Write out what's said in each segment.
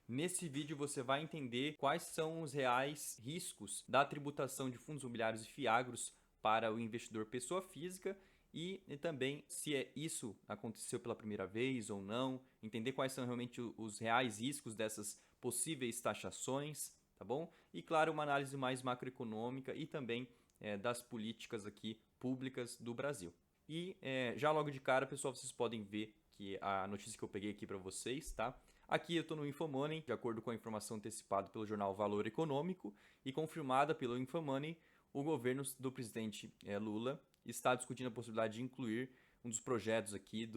Nesse vídeo você vai entender quais são os reais riscos da tributação de fundos imobiliários e fiagros para o investidor pessoa física e também se isso aconteceu pela primeira vez ou não, entender quais são realmente os reais riscos dessas possíveis taxações, tá bom? E claro, uma análise mais macroeconômica e também das políticas aqui públicas do Brasil. E já logo de cara, pessoal, vocês podem ver que a notícia que eu peguei aqui para vocês, tá? Aqui eu estou no Infomoney, de acordo com a informação antecipada pelo jornal Valor Econômico e confirmada pelo Infomoney, o governo do presidente Lula está discutindo a possibilidade de incluir um dos projetos aqui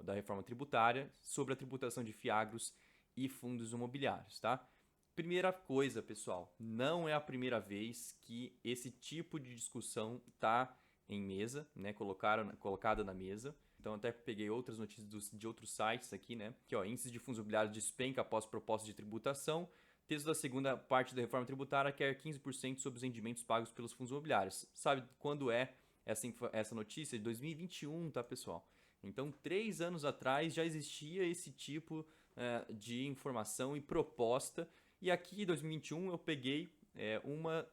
da reforma tributária sobre a tributação de fiagros e fundos imobiliários, tá? Primeira coisa, pessoal, não é a primeira vez que esse tipo de discussão está em mesa, né, colocada na mesa. Então até peguei outras notícias de outros sites aqui, né? Que ó, índice de fundos imobiliários despenca após proposta de tributação. Texto da segunda parte da reforma tributária quer 15% sobre os rendimentos pagos pelos fundos imobiliários. Sabe quando é essa notícia? De 2021, tá, pessoal? Então, 3 anos atrás já existia esse tipo de informação e proposta. E aqui, em 2021, eu peguei uma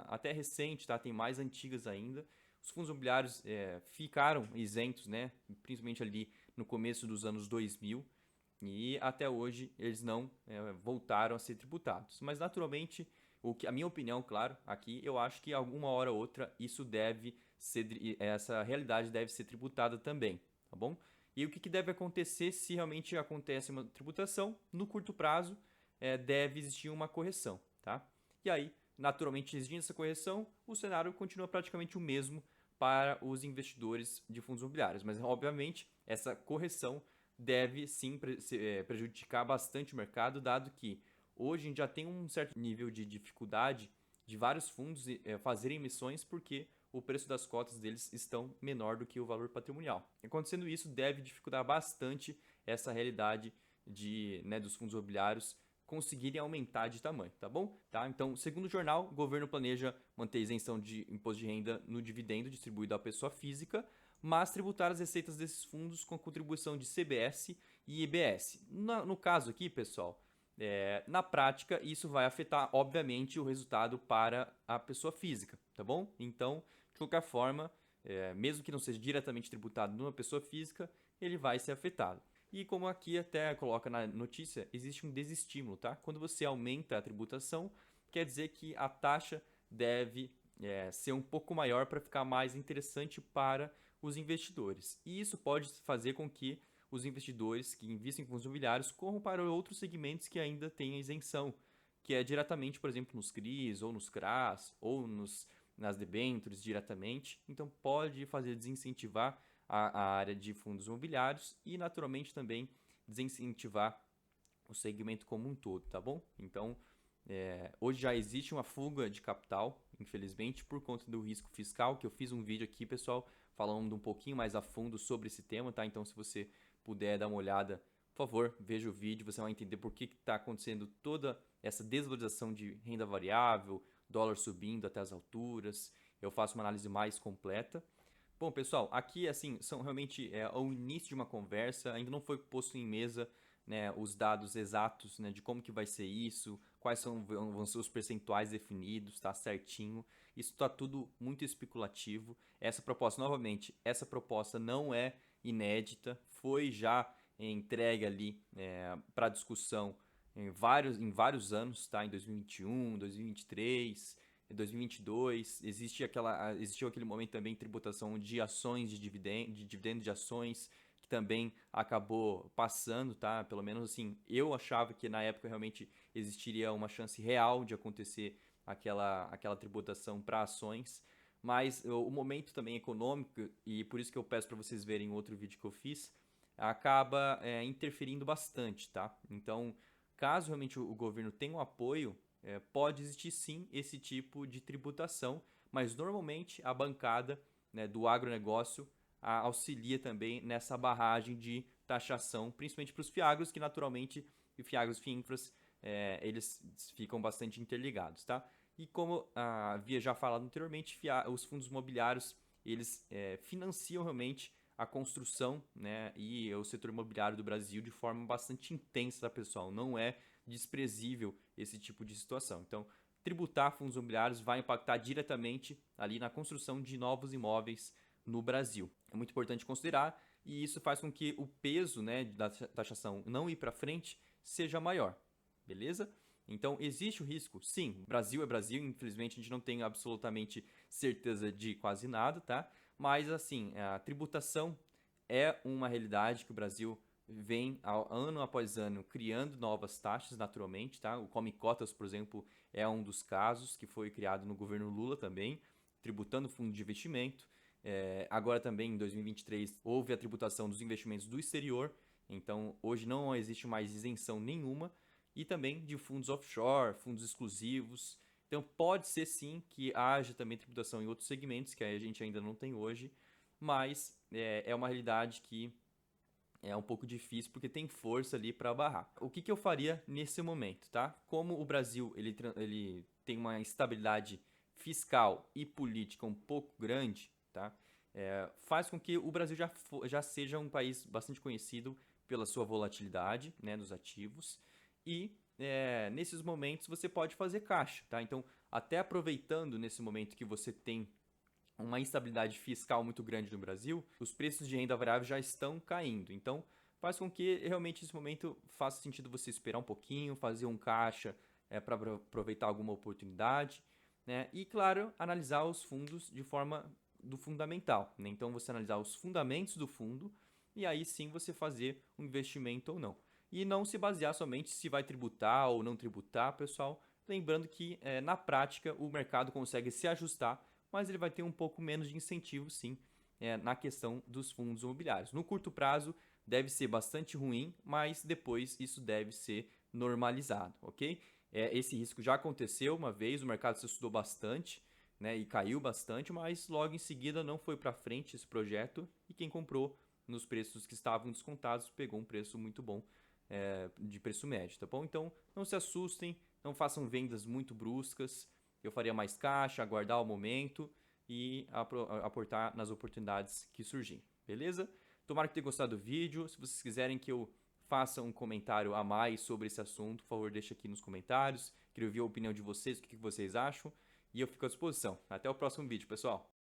até recente, tá? Tem mais antigas ainda. Os fundos imobiliários ficaram isentos, né? Principalmente ali no começo dos anos 2000. E até hoje eles não voltaram a ser tributados. Mas naturalmente, a minha opinião, claro, aqui eu acho que alguma hora ou outra isso deve ser, essa realidade deve ser tributada também, tá bom? E o que deve acontecer se realmente acontece uma tributação? No curto prazo, deve existir uma correção, tá? E aí, naturalmente, existindo essa correção, o cenário continua praticamente o mesmo para os investidores de fundos imobiliários. Mas, obviamente, essa correção deve sim prejudicar bastante o mercado, dado que hoje a gente já tem um certo nível de dificuldade de vários fundos fazerem emissões porque o preço das cotas deles estão menor do que o valor patrimonial. Acontecendo isso, deve dificultar bastante essa realidade dos fundos imobiliários conseguirem aumentar de tamanho, tá bom? Tá? Então, segundo o jornal, o governo planeja manter a isenção de imposto de renda no dividendo distribuído à pessoa física, mas tributar as receitas desses fundos com a contribuição de CBS e IBS. No caso aqui, pessoal, na prática, isso vai afetar, obviamente, o resultado para a pessoa física, tá bom? Então, de qualquer forma, mesmo que não seja diretamente tributado numa pessoa física, ele vai ser afetado. E como aqui até coloca na notícia, existe um desestímulo, tá? Quando você aumenta a tributação, quer dizer que a taxa deve ser um pouco maior para ficar mais interessante para os investidores. E isso pode fazer com que os investidores que investem em fundos imobiliários corram para outros segmentos que ainda têm isenção, que é diretamente, por exemplo, nos CRIs, ou nos CRAs, ou nas debêntures diretamente. Então pode fazer desincentivar a área de fundos imobiliários e, naturalmente, também desincentivar o segmento como um todo, tá bom? Então, hoje já existe uma fuga de capital, infelizmente, por conta do risco fiscal, que eu fiz um vídeo aqui, pessoal, falando um pouquinho mais a fundo sobre esse tema, tá? Então, se você puder dar uma olhada, por favor, veja o vídeo, você vai entender por que está acontecendo toda essa desvalorização de renda variável, dólar subindo até as alturas. Eu faço uma análise mais completa. Bom, pessoal, aqui assim são realmente o início de uma conversa, ainda não foi posto em mesa, né, os dados exatos, né, de como que vai ser isso, quais vão ser os percentuais definidos, tá certinho. Isso está tudo muito especulativo. Essa proposta, novamente, essa proposta não é inédita, foi já entregue ali para discussão em vários anos, tá? Em 2021, 2023, 2022, existiu aquele momento também de tributação de ações de dividendo de ações, que também acabou passando, tá? Pelo menos assim, eu achava que na época realmente existiria uma chance real de acontecer aquela tributação para ações, mas o momento também econômico, e por isso que eu peço para vocês verem outro vídeo que eu fiz, acaba interferindo bastante, tá? Então, caso realmente o governo tenha um apoio, pode existir sim esse tipo de tributação, mas normalmente a bancada, né, do agronegócio auxilia também nessa barragem de taxação, principalmente para os fiagros, que naturalmente, e fiagros e FIINFRAs, eles ficam bastante interligados, tá? E como havia já falado anteriormente, os fundos imobiliários, eles financiam realmente a construção, né, e o setor imobiliário do Brasil de forma bastante intensa, tá, pessoal? Não é desprezível esse tipo de situação. Então, tributar fundos imobiliários vai impactar diretamente ali na construção de novos imóveis no Brasil. É muito importante considerar e isso faz com que o peso, né, da taxação não ir para frente seja maior, beleza? Então, existe o risco? Sim, Brasil é Brasil, infelizmente a gente não tem absolutamente certeza de quase nada, tá? Mas, assim, a tributação é uma realidade que o Brasil vem, ano após ano, criando novas taxas naturalmente, tá? O Come Cotas, por exemplo, é um dos casos que foi criado no governo Lula também, tributando fundo de investimento. Agora também, em 2023, houve a tributação dos investimentos do exterior, então hoje não existe mais isenção nenhuma, e também de fundos offshore, fundos exclusivos. Então pode ser sim que haja também tributação em outros segmentos que a gente ainda não tem hoje, mas é uma realidade que é um pouco difícil porque tem força ali para barrar. O que eu faria nesse momento, tá? Como o Brasil ele tem uma estabilidade fiscal e política um pouco grande, tá? Faz com que o Brasil já seja um país bastante conhecido pela sua volatilidade, né, dos ativos e nesses momentos você pode fazer caixa, tá? Então, até aproveitando nesse momento que você tem uma instabilidade fiscal muito grande no Brasil, os preços de renda variável já estão caindo. Então, faz com que realmente nesse momento faça sentido você esperar um pouquinho, fazer um caixa para aproveitar alguma oportunidade, né? E, claro, analisar os fundos de forma do fundamental, né? Então, você analisar os fundamentos do fundo e aí sim você fazer um investimento ou não. E não se basear somente se vai tributar ou não tributar, pessoal. Lembrando que, na prática, o mercado consegue se ajustar, mas ele vai ter um pouco menos de incentivo, sim, na questão dos fundos imobiliários. No curto prazo, deve ser bastante ruim, mas depois isso deve ser normalizado, ok? Esse risco já aconteceu uma vez, o mercado se estudou bastante, né, e caiu bastante, mas logo em seguida não foi para frente esse projeto e quem comprou nos preços que estavam descontados pegou um preço muito bom de preço médio, tá bom? Então não se assustem, não façam vendas muito bruscas. Eu faria mais caixa, aguardar o momento e aportar nas oportunidades que surgirem, beleza? Tomara que tenham gostado do vídeo. Se vocês quiserem que eu faça um comentário a mais sobre esse assunto, por favor, deixa aqui nos comentários. Queria ouvir a opinião de vocês, o que vocês acham. E eu fico à disposição. Até o próximo vídeo, pessoal.